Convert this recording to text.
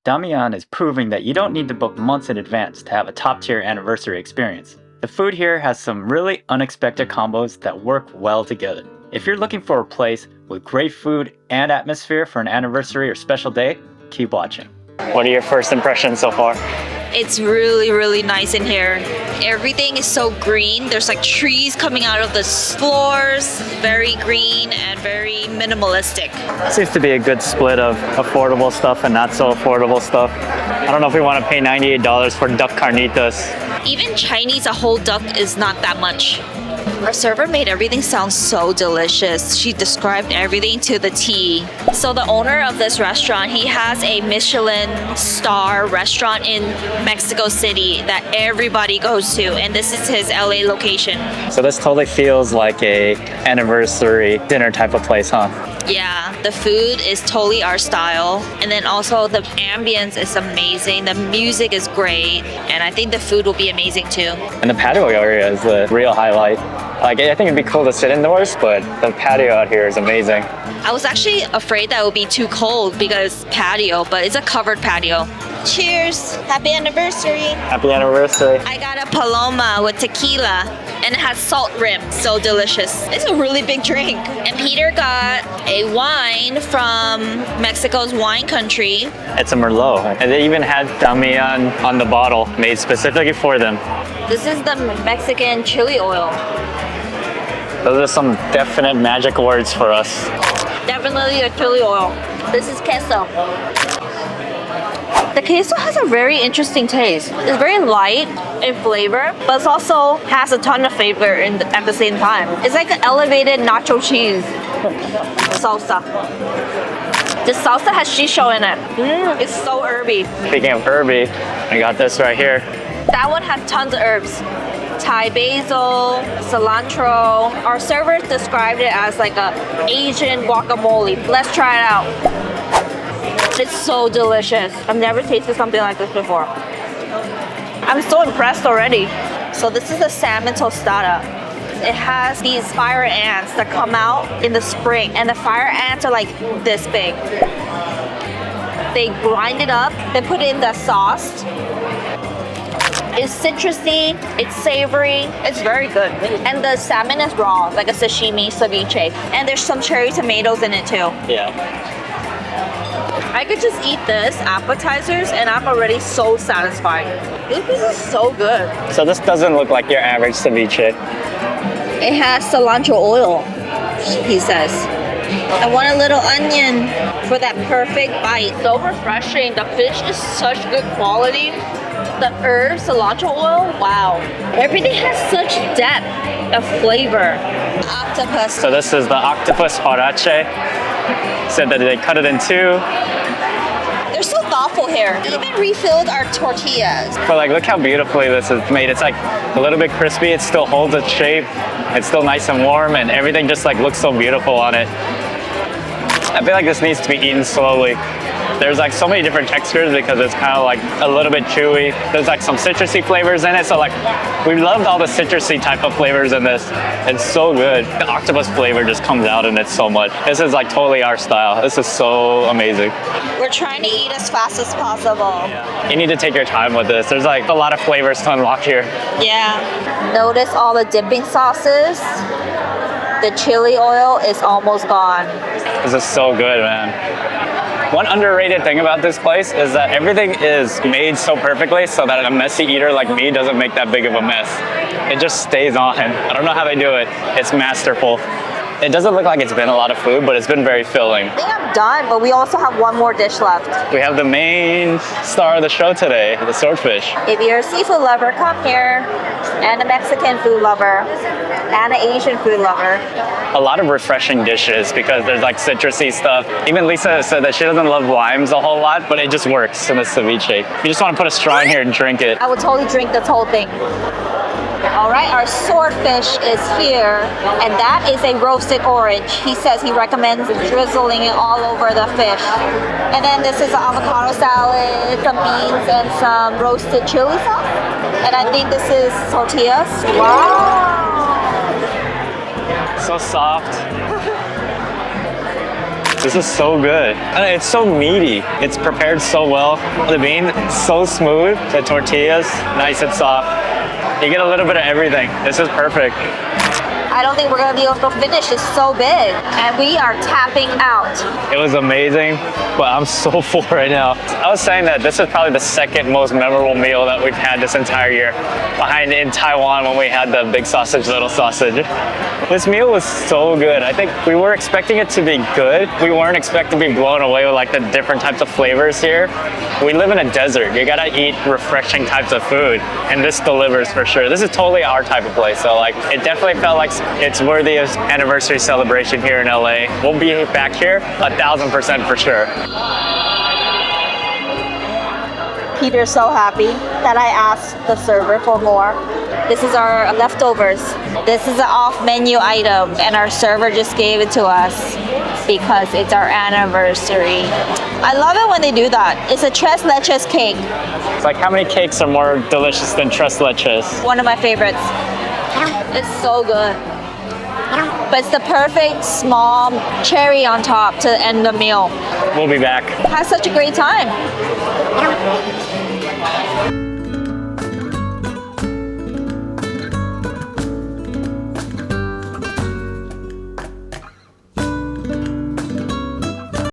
Damian is proving that you don't need to book months in advance to have a top-tier anniversary experience. The food here has some really unexpected combos that work well together. If you're looking for a place with great food and atmosphere for an anniversary or special day, keep watching. What are your first impressions so far? It's really nice in here. Everything is so green. There's like trees coming out of the floors. Very green and very minimalistic. Seems to be a good split of affordable stuff and not so affordable stuff. I don't know if we want to pay $98 for duck carnitas. Even Chinese, a whole duck is not that much. Our server made everything sound so delicious. She described everything to the T. So the owner of this restaurant, he has a Michelin star restaurant in Mexico City that everybody goes to, and this is his LA location. So this totally feels like a anniversary dinner type of place, huh? Yeah, the food is totally our style, and then also the ambience is amazing, the music is great, and I think the food will be amazing too. And the patio area is the real highlight. Like, I think it'd be cool to sit indoors, but the patio out here is amazing. I was actually afraid that it would be too cold because patio, but it's a covered patio. Cheers! Happy anniversary! Happy anniversary! I got a paloma with tequila, and it has salt rim. So delicious. It's a really big drink. And Peter got a wine from Mexico's wine country. It's a Merlot. And they even had Damian on the bottle, made specifically for them. This is the Mexican chili oil. Those are some definite magic words for us. Definitely a chili oil. This is queso. The queso has a very interesting taste. It's very light in flavor, but it also has a ton of flavor at the same time. It's like an elevated nacho cheese salsa. The salsa has shisho in it. It's so herby. Speaking of herby, I got this right here. That one has tons of herbs. Thai basil, cilantro. Our server described it as like a Asian guacamole. Let's try it out. It's so delicious. I've never tasted something like this before. I'm so impressed already. So this is the salmon tostada. It has these fire ants that come out in the spring, and the fire ants are like this big. They grind it up, they put it in the sauce. It's citrusy, it's savory, it's very good. And the salmon is raw, like a sashimi, ceviche. And there's some cherry tomatoes in it too. Yeah. I could just eat this, appetizers, and I'm already so satisfied. This is so good. So this doesn't look like your average ceviche. It has cilantro oil, he says. I want a little onion for that perfect bite. So refreshing. The fish is such good quality. The herbs, cilantro oil, wow. Everything has such depth of flavor. Octopus. So this is the octopus huarache. Said that they cut it in two. They're so thoughtful here. They even refilled our tortillas. But like, look how beautifully this is made. It's like a little bit crispy. It still holds its shape. It's still nice and warm, and everything just like looks so beautiful on it. I feel like this needs to be eaten slowly. There's like so many different textures because it's kind of like a little bit chewy. There's like some citrusy flavors in it. So like, we loved all the citrusy type of flavors in this. It's so good. The octopus flavor just comes out in it so much. This is like totally our style. This is so amazing. We're trying to eat as fast as possible. You need to take your time with this. There's like a lot of flavors to unlock here. Yeah. Notice all the dipping sauces. The chili oil is almost gone. This is so good, man. One underrated thing about this place is that everything is made so perfectly so that a messy eater like me doesn't make that big of a mess. It just stays on. I don't know how they do it. It's masterful. It doesn't look like it's been a lot of food, but it's been very filling. I think I'm done, but we also have one more dish left. We have the main star of the show today, the swordfish. If you're a seafood lover, come here. And a Mexican food lover. And an Asian food lover. A lot of refreshing dishes because there's like citrusy stuff. Even Lisa said that she doesn't love limes a whole lot, but it just works in a ceviche. You just want to put a straw in here and drink it. I would totally drink this whole thing. All right, our swordfish is here, and that is a roasted orange. He says he recommends drizzling it all over the fish. And then this is an avocado salad, some beans, and some roasted chili sauce. And I think this is tortillas. Wow! So soft. This is so good. And it's so meaty. It's prepared so well. The bean, so smooth. The tortillas, nice and soft. You get a little bit of everything. This is perfect. I don't think we're gonna be able to finish. It's so big. And we are tapping out. It was amazing, but I'm so full right now. I was saying that this is probably the second most memorable meal that we've had this entire year, behind in Taiwan when we had the big sausage, little sausage. This meal was so good. I think we were expecting it to be good. We weren't expecting to be blown away with like the different types of flavors here. We live in a desert. You gotta eat refreshing types of food, and this delivers for sure. This is totally our type of place, so like it definitely felt like it's worthy of anniversary celebration here in LA. We'll be back here 1000% for sure. Peter's so happy that I asked the server for more. This is our leftovers. This is an off-menu item, and our server just gave it to us because it's our anniversary. I love it when they do that. It's a tres leches cake. It's like, how many cakes are more delicious than tres leches? One of my favorites. It's so good. But it's the perfect small cherry on top to end the meal. We'll be back. Had such a great time.